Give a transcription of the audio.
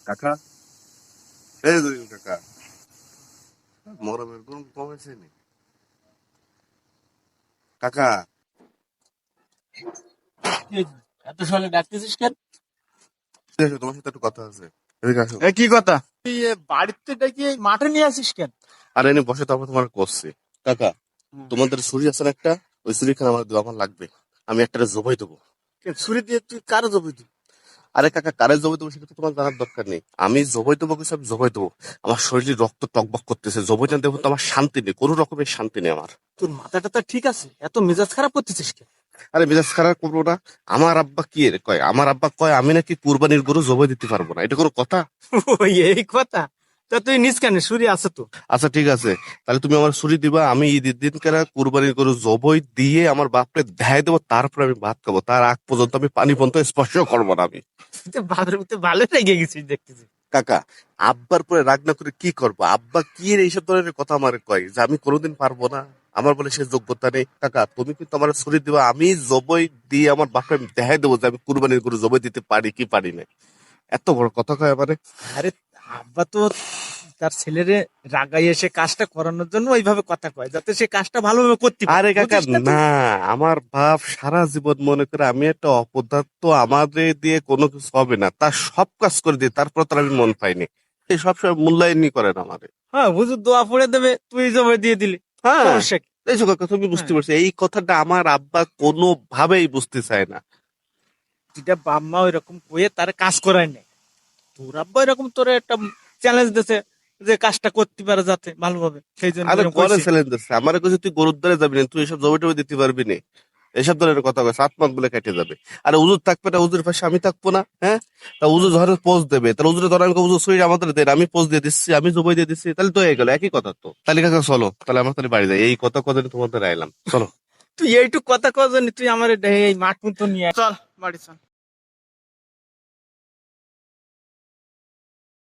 কাকা, এই জলিল কাকা, মরমের গুণ কমেছে নি? কাকা, এই যে, এত সকালে ডাকতেছিস কেন? এসো, তোমার সাথে একটু কথা আছে। এদিকে আসো। এ কি কথা? তুই বাড়িতে ডেকে এই মাঠে নিয়ে আসিস কেন? আর এনে বসে তারপর তোমার করছি। কাকা, হুম। তোমাদের ছুরি আছে না একটা? ওই ছুরি খান আমার লাগবে। আমি একটা জবাই দেবো। কেন ছুরি দিয়ে তুই কারো জমি দিবি? আরে কাকা, কারে জবাই দেবো সেটা তো তোমার জানার দরকার নেই। আমি জবাই দেবো কিছু, আমি জবাই দেবো। আমার শরীরে রক্ত টকবক করতেছে, জবাই না দেবো তো আমার শান্তি নেই, কোনো রকমের শান্তি নেই আমার। তোর মাথাটা তো ঠিক আছে, এত মেজাজ খারাপ করতেছিস কেন? আরে মেজাজ খারাপ করবো না। আমার আব্বা কি এর কয়, আমার আব্বা কয় আমি নাকি কুরবানির গরু জবাই দিতে পারবো না, এটা কোনো কথা? ওই এই কথা? তা তুই নিস কেন? ছুরি আছে তো। আচ্ছা ঠিক আছে, তাহলে তুমি আমার ছুরি দিবা, আমি ঈদের দিন কারা কুরবানির গরু জবই দিয়ে আমার বাপরে দেখাই দেবো, তারপরে আমি ভাত খাবো। তার আগ পর্যন্ত আমি পানি পর্যন্ত স্পর্শ করবো না আমি। তুই ভালো লেগে গেছিস দেখতেছি। কাকা, আব্বার পরে রাগ না করে কি করবো? আব্বা কি এর এইসব ধরনের কথা আমার কয় যে আমি কোনোদিন পারবো না, আমার বলে সে যোগ্যতা নেই। কাকা, তুমি কিন্তু আমার ছুরি দিবা, আমি জবই দিয়ে আমার বাপরে দেখাই দেবো যে আমি কুরবানির গরু জবই দিতে পারি কি পারি না। এত বড় কথা কয় আমারে। আরে আব্বা তো তার ছেলেরে রাগাই এসে কাজটা করানোর জন্য ওইভাবে কথা কয়, যাতে সে কাজটা ভালোভাবে করতে পারে, আরে কাকা বুঝিস না তুই? না, আমার বাপ সারা জীবন মনে করে আমি একটা অপদার্থ, আমাদের দিয়ে কোনো কিছু হবে না, তার সব কাজ করে দিই, তারপর তার আমি মন পাইনি। সে সবসময় মূল্যায়নই করেন আমারে। হ্যাঁ, হুজুর দোয়া পড়ে দেবে, তুই জমা দিয়ে দিলি, হ্যাঁ, সমস্যা কি? এইসব কাকা তুমি বুঝতে হ্যাঁ, পারছো, এই কথাটা আমার আব্বা কোনোভাবেই বুঝতে চায় না। যেটা বাপ মা ওইরকম কয়ে তার কাজ করায় নেই, তোর আব্বা এরকম তোর একটা চ্যালেঞ্জ দিছে যে কাজটা করতে পারে যাতে ভালোভাবে, সেই জন্য আরে এরকম করে কইছে। চ্যালেঞ্জ দিচ্ছে আমার কাছে, তুই গরুর দ্বারে যাবি না, তুই এসব জমি টমি দিতে পারবি না, এসব ধরনের কথা কয়, 7 মাস বলে কেটে যাবে। আরে হুজুর থাকবে না, হুজুর পাশে আমি থাকবো না? হ্যাঁ, তা হুজুর ধরে পোজ দেবে, তাহলে হুজুরে ধরেন হুজুর শরীর আমাদের দেন, আমি পোজ দিয়ে দিচ্ছি, আমি জবাই দিয়ে দিচ্ছি, তাহলে তো হয়ে গেল, একই কথা তো। তাহলে কাকা চলো, তাহলে আমরা তাহলে বাড়ি যাই, এই কথা কথা নিয়ে তোমাদের আইলাম, চলো। তুই এইটুক কথা কজন, তুই আমার এই মাঠ পর্যন্ত নিয়ে আয়। চল বাড়ি চল।